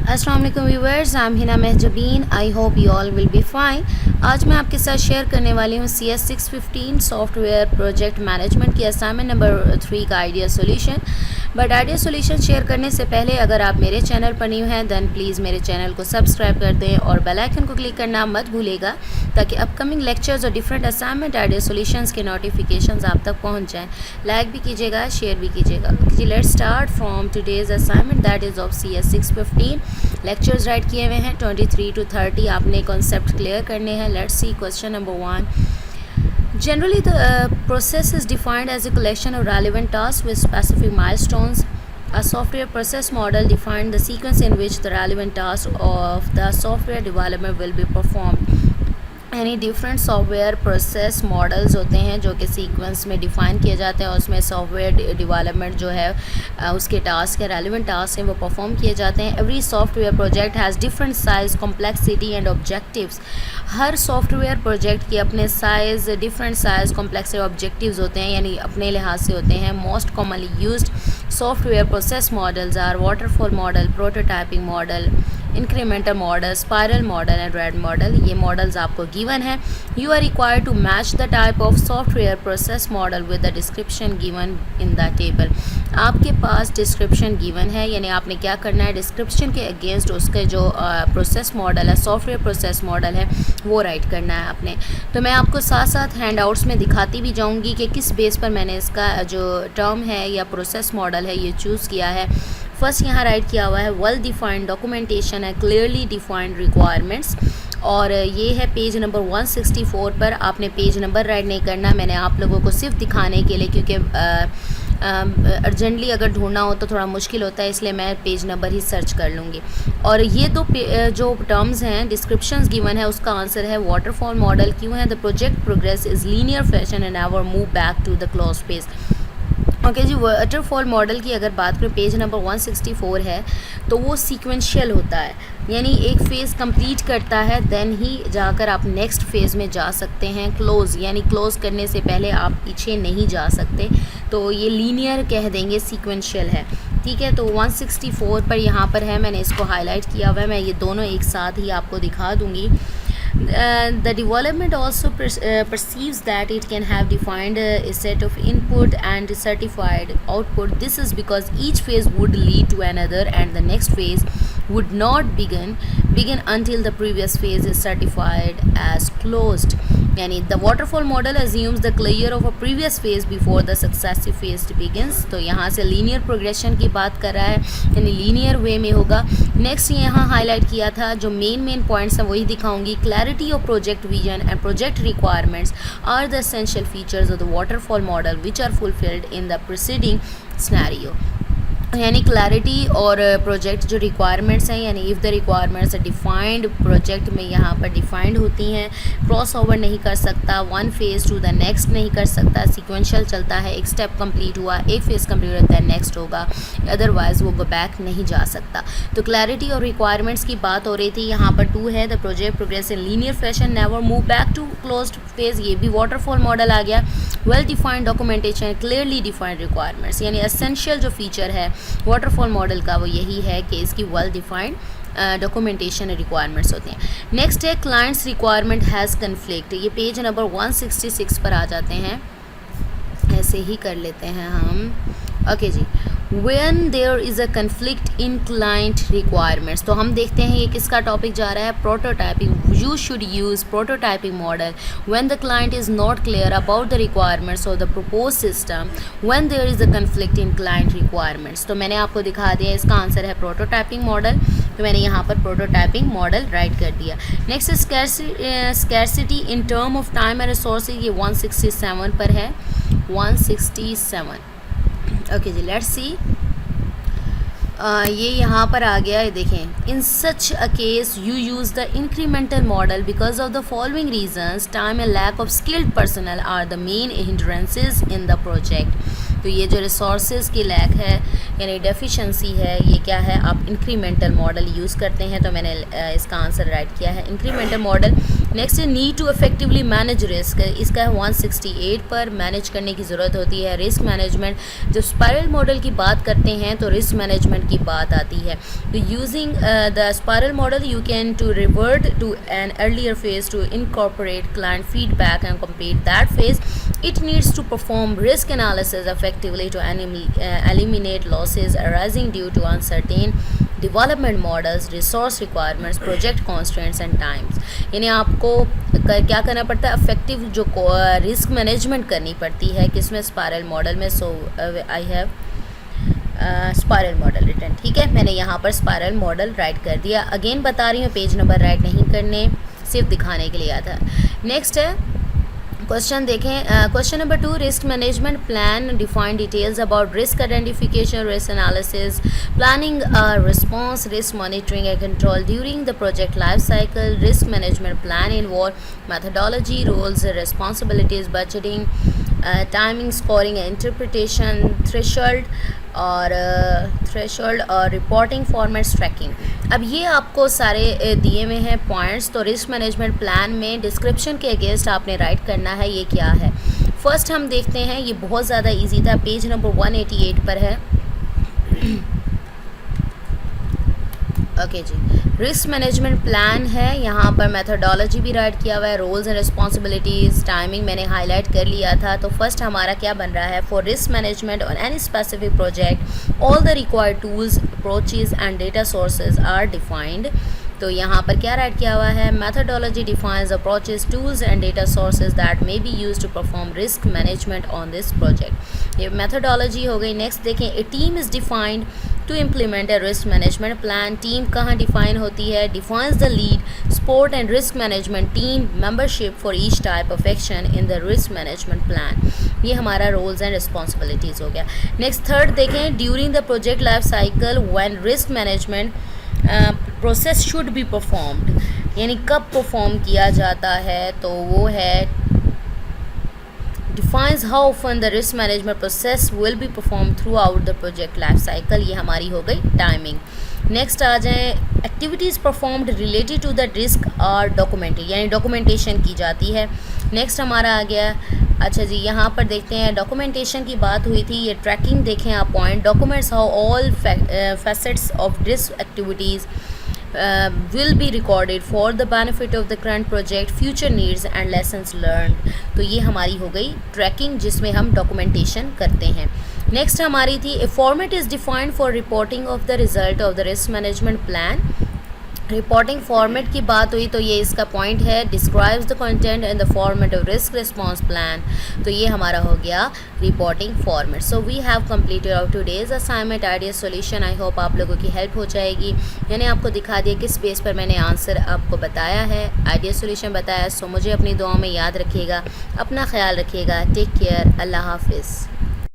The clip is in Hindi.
अस्सलाम वालेकुम viewers, I am Hina Mahjabeen. I hope you all will be fine. आज मैं आपके साथ शेयर करने वाली हूँ CS615 सॉफ्टवेयर प्रोजेक्ट मैनेजमेंट की असाइनमेंट नंबर 3 का idea solution. But idea solution share करने से पहले अगर आप मेरे चैनल पर न्यू हैं देन प्लीज़ मेरे चैनल को सब्सक्राइब कर दें और बेल आइकन को क्लिक करना मत भूलिएगा ताकि अपकमिंग लेक्चर्स और डिफरेंट असाइनमेंट आइडिया सॉल्यूशंस के नोटिफिकेशंस आप तक पहुँच जाएँ। लाइक भी कीजिएगा, शेयर भी कीजिएगा। जी, let's start from today's assignment that is of CS615। Lectures write किए हुए हैं 23 to 30। आपने कॉन्सेप्ट क्लियर करने हैं। Let's see question number 1। Generally, the process is defined as a collection of relevant tasks with specific milestones. A software process model defines the sequence in which the relevant tasks of the software development will be performed. यानी डिफरेंट सॉफ्टवेयर प्रोसेस मॉडल्स होते हैं जो कि सीक्वेंस में डिफ़ाइन किए जाते हैं और उसमें सॉफ्टवेयर डेवलपमेंट जो है उसके टास्क है, रेलिवेंट टास्क हैं, वो परफॉर्म किए जाते हैं। Every software project has different size, complexity and objectives. हर सॉफ्टवेयर प्रोजेक्ट के अपने size, different size, complexity, objectives होते हैं, यानी अपने लिहाज से होते हैं। Most commonly used software process models are waterfall model, prototyping model, incremental model, spiral model and RAD model. ये मॉडल्स आपको गिवन है। You are required to match the type of software process model with the description given in the table. आपके पास डिस्क्रिप्शन गिवन है, यानी आपने क्या करना है, डिस्क्रिप्शन के अगेंस्ट उसके जो प्रोसेस मॉडल है, सॉफ्टवेयर प्रोसेस मॉडल है, वो राइट करना है आपने। तो मैं आपको साथ साथ हैंड आउट्स में दिखाती भी जाऊँगी कि किस बेस पर मैंने इसका जो टर्म है या प्रोसेस मॉडल है ये चूज़ किया है। फर्स्ट यहाँ राइट किया हुआ है वेल डिफाइंड डॉक्यूमेंटेशन है, क्लियरली डिफाइंड रिक्वायरमेंट्स। और ये है पेज नंबर 164 पर। आपने पेज नंबर राइट नहीं करना, मैंने आप लोगों को सिर्फ दिखाने के लिए, क्योंकि अर्जेंटली अगर ढूंढना हो तो थोड़ा मुश्किल होता है, इसलिए मैं पेज नंबर ही सर्च कर लूँगी। और ये दो जो टर्म्स हैं, डिस्क्रिप्शंस गिवन है, उसका आंसर है वाटरफॉल मॉडल। क्यों है? The project progress is linear fashion and never move back to the close page. Okay जी, वाटरफॉल मॉडल की अगर बात करें, पेज नंबर 164 है, तो वो सीक्वेंशियल होता है, यानी एक फ़ेज़ कंप्लीट करता है देन ही जाकर आप नेक्स्ट फेज़ में जा सकते हैं। क्लोज़ यानी क्लोज़ करने से पहले आप पीछे नहीं जा सकते, तो ये लीनियर कह देंगे, सीक्वेंशियल है। ठीक है, तो 164 पर यहाँ पर है, मैंने इसको हाईलाइट किया हुआ है। मैं ये दोनों एक साथ ही आपको दिखा दूँगी। The development also perceives that it can have defined a set of input and certified output. This is because each phase would lead to another and the next phase would not begin until the previous phase is certified as closed. यानी the waterfall model assumes the clear of a previous phase before the successive phase begins. तो यहाँ से linear progression की बात कर रहा है, यानी linear way में होगा। नेक्स्ट यहाँ हाईलाइट किया था, जो मेन पॉइंट्स हैं वही दिखाऊंगी। Clarity of project vision and project requirements are the essential features of the waterfall model which are fulfilled in the preceding scenario. यानी क्लैरिटी और प्रोजेक्ट जो रिक्वायरमेंट्स हैं, यानी if the requirements defined project में यहाँ पर डिफाइंड होती हैं। क्रॉस ओवर नहीं कर सकता, one phase two the next नहीं कर सकता, सीक्वेंशियल चलता है। एक स्टेप कंप्लीट हुआ, एक फेज़ कंप्लीट होता है, नेक्स्ट होगा, अदरवाइज वो गो बैक नहीं जा सकता। तो क्लैरिटी और रिक्वायरमेंट्स की बात हो रही थी। यहाँ पर 2 है, the project progress in linear fashion, never move back to closed phase, ये भी वाटरफॉल मॉडल आ गया। Well defined documentation, clearly defined requirements, यानी एसेंशियल जो फीचर है वाटरफॉल मॉडल का वो यही है कि इसकी वेल डिफाइंड डॉक्यूमेंटेशन रिक्वायरमेंट्स होती हैं। नेक्स्ट है क्लाइंट्स रिक्वायरमेंट हैज़ कन्फ्लिक्ट। ये पेज नंबर 166 पर आ जाते हैं, ऐसे ही कर लेते हैं हम। ओके जी, when there is a conflict in client requirements, तो हम देखते हैं ये किसका टॉपिक जा रहा है, prototyping. You should use prototyping model when the client is not clear about the requirements of the proposed system, when there is a conflict in client requirements। तो मैंने आपको दिखा दिया, इसका आंसर है प्रोटोटाइपिंग मॉडल, तो मैंने यहाँ पर प्रोटोटाइपिंग मॉडल राइट कर दिया। Next scarcity in term of time and resources, ये 167 पर है, 167। ओके जी, लेट्स सी। ये यहाँ पर आ गया है, देखें। In such a case you use the incremental model because of the following reasons, time and lack of skilled personnel are the main hindrances in the project. तो ये जो रिसोर्सेज की लैक है यानी डेफिशिएंसी है, ये क्या है, आप इंक्रीमेंटल मॉडल यूज़ करते हैं, तो मैंने इसका आंसर राइट किया है इंक्रीमेंटल मॉडल। नेक्स्ट है need to effectively manage risk, इसका है 168 पर मैनेज करने की ज़रूरत होती है। रिस्क मैनेजमेंट, जब स्पाइरल मॉडल की बात करते हैं तो रिस्क मैनेजमेंट की बात आती है। तो using the spiral model you can to revert to an earlier phase to incorporate client feedback and complete that phase. It needs to perform risk analysis effectively to eliminate losses arising due to uncertain development models, resource requirements, project constraints and times। यानी आपको क्या करना पड़ता है, इफेक्टिव जो रिस्क मैनेजमेंट करनी पड़ती है किसमें, स्पाइरल मॉडल में। So I have spiral model written, ठीक है, मैंने यहाँ पर स्पाइरल मॉडल राइट कर दिया। अगेन बता रही हूँ पेज नंबर राइट नहीं करने, सिर्फ दिखाने के लिए आता है। नेक्स्ट है क्वेश्चन देखें, question number 2, risk management plan define details about risk identification, risk analysis, planning, response, risk monitoring and control during the project life cycle. Risk management plan involve methodology, roles, responsibilities, budgeting, timing, scoring, interpretation, threshold और रिपोर्टिंग फॉर्मेट्स, ट्रैकिंग। अब ये आपको सारे दिए हुए हैं पॉइंट्स। तो रिस्क मैनेजमेंट प्लान में डिस्क्रिप्शन के अगेंस्ट आपने राइट करना है ये क्या है। फर्स्ट हम देखते हैं, ये बहुत ज़्यादा इजी था, पेज नंबर 188 पर है। ओके जी, रिस्क मैनेजमेंट प्लान है, यहाँ पर मेथोडोलॉजी भी राइट किया हुआ है, रोल्स एंड रिस्पॉन्सिबिलिटीज़, टाइमिंग मैंने हाईलाइट कर लिया था। तो फर्स्ट हमारा क्या बन रहा है, for risk management on any specific project all the required tools, approaches and data sources are defined. तो यहाँ पर क्या राइट किया हुआ है, methodology defines approaches, tools and data sources that may be used to perform risk management on this project. ये मेथोडोलॉजी हो गई। नेक्स्ट देखें, a team is defined to implement a risk management plan. Team कहाँ डिफाइन होती है, defines the lead, support and risk management team membership for each type of action in the risk management plan. ये हमारा रोल्स एंड रिस्पॉन्सिबिलिटीज़ हो गया। नेक्स्ट थर्ड देखें, during the project life cycle when risk management process should be performed, यानी कब परफॉर्म किया जाता है, तो वो है defines how often the risk management process will be performed throughout the project life cycle। ये हमारी हो गई टाइमिंग। नेक्स्ट आ जाएँ, activities performed related to the risk और डॉक्यूमेंटेड, यानी डॉक्यूमेंटेशन की जाती है। नेक्स्ट हमारा आ गया, अच्छा जी यहाँ पर देखते हैं डॉक्यूमेंटेशन की बात हुई थी, ये ट्रैकिंग देखें आप point, documents how all facets of risk activities will be recorded for the benefit of the current project, future needs and lessons learned। तो ये हमारी हो गई ट्रैकिंग जिसमें हम डॉक्यूमेंटेशन करते हैं। नेक्स्ट हमारी थी, a format is defined for reporting of the result of the risk management plan. Reporting format की बात हुई तो ये इसका पॉइंट है, describes the content and the format of risk response plan. तो ये हमारा हो गया reporting format. So we have completed our today's assignment idea solution. I hope आप लोगों की हेल्प हो जाएगी। मैंने आपको दिखा दिया किस बेस पर मैंने आंसर आपको बताया है, आइडिया सॉल्यूशन बताया। सो मुझे अपनी दुआओं में याद रखिएगा, अपना ख्याल रखिएगा। टेक केयर, अल्लाह हाफिज़।